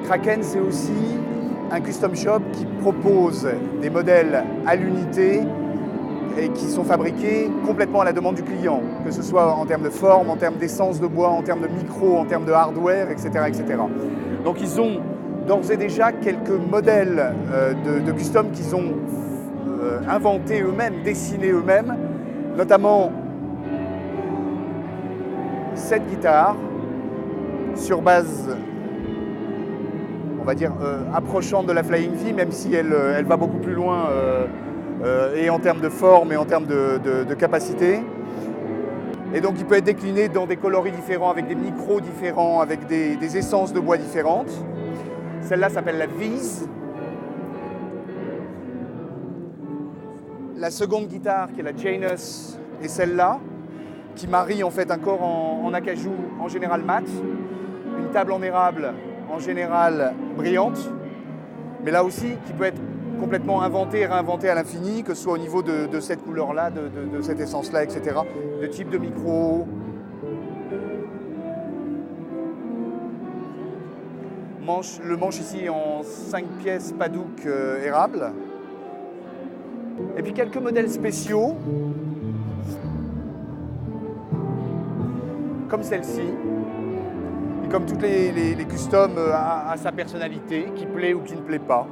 Kraken, c'est aussi un custom shop qui propose des modèles à l'unité et qui sont fabriqués complètement à la demande du client, que ce soit en termes de forme, en termes d'essence de bois, en termes de micro, en termes de hardware, etc. etc. Donc ils ont d'ores et déjà quelques modèles de custom qu'ils ont inventés eux-mêmes, dessinés eux-mêmes, notamment cette guitare sur base, on va dire, approchante de la Flying V, même si elle va beaucoup plus loin et en termes de forme et en termes de capacité. Et donc il peut être décliné dans des coloris différents, avec des micros différents, avec des essences de bois différentes. Celle-là s'appelle la Vise. La seconde guitare, qui est la Janus, est celle-là, qui marie en fait un corps en acajou en général mat, une table en érable en général brillante, mais là aussi qui peut être complètement inventée et réinventée à l'infini, que ce soit au niveau de cette couleur-là, de cette essence-là, etc., de type de micro. Le manche ici en 5 pièces Padouk érable. Et puis quelques modèles spéciaux, comme celle-ci, et comme toutes les customs à sa personnalité, qui plaît ou qui ne plaît pas.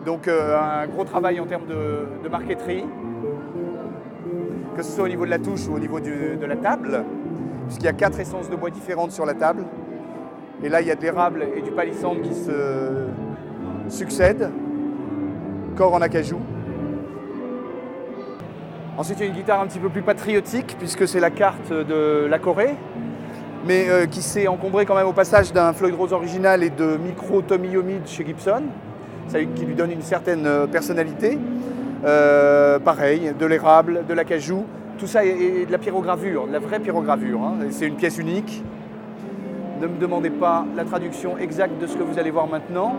Donc un gros travail en termes de marqueterie, que ce soit au niveau de la touche ou au niveau de la table, puisqu'il y a 4 essences de bois différentes sur la table. Et là, il y a de l'érable et du palissandre qui se succèdent, corps en acajou. Ensuite, il y a une guitare un petit peu plus patriotique, puisque c'est la carte de la Corée, mais qui s'est encombrée quand même au passage d'un Floyd Rose original et de micro Tommy Yomi chez Gibson, ça qui lui donne une certaine personnalité. Pareil, de l'érable, de l'acajou, tout ça est de la pyrogravure, de la vraie pyrogravure. Hein. C'est une pièce unique. Ne me demandez pas la traduction exacte de ce que vous allez voir maintenant.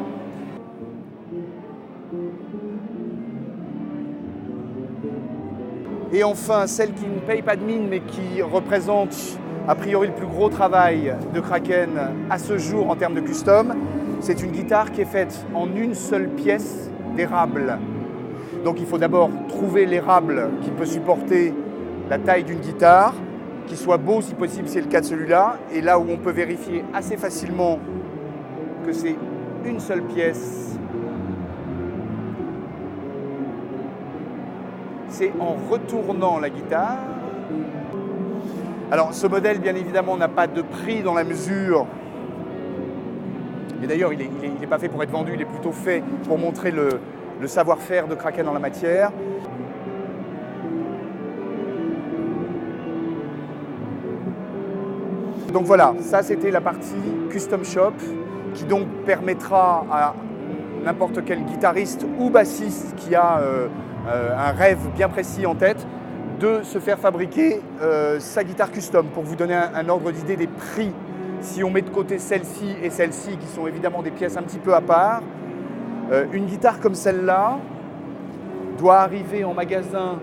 Et enfin, celle qui ne paye pas de mine, mais qui représente a priori le plus gros travail de Kraken à ce jour en termes de custom, c'est une guitare qui est faite en une seule pièce d'érable. Donc il faut d'abord trouver l'érable qui peut supporter la taille d'une guitare, qui soit beau si possible, c'est le cas de celui-là, et là où on peut vérifier assez facilement que c'est une seule pièce, c'est en retournant la guitare. Alors ce modèle, bien évidemment, n'a pas de prix dans la mesure, et d'ailleurs il n'est pas fait pour être vendu, il est plutôt fait pour montrer le savoir-faire de Kraken en la matière. Donc voilà, ça c'était la partie Custom Shop qui donc permettra à n'importe quel guitariste ou bassiste qui a un rêve bien précis en tête de se faire fabriquer sa guitare custom. Pour vous donner un ordre d'idée des prix, si on met de côté celle-ci et celle-ci qui sont évidemment des pièces un petit peu à part, une guitare comme celle-là doit arriver en magasin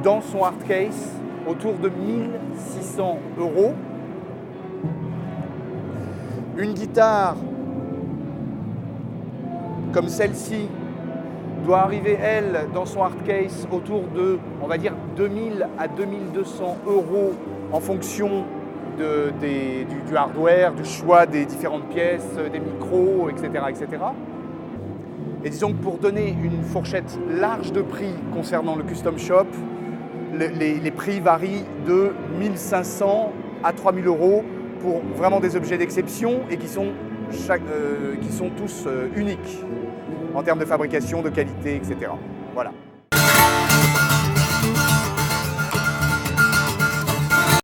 dans son hard case autour de 1600 €. Une guitare comme celle-ci doit arriver, elle, dans son hard case autour de, on va dire, 2000 à 2200 € en fonction du hardware, du choix des différentes pièces, des micros, etc., etc. Et disons que pour donner une fourchette large de prix concernant le Custom Shop, les prix varient de 1500 à 3000 € pour vraiment des objets d'exception et qui sont tous uniques en termes de fabrication, de qualité, etc. Voilà.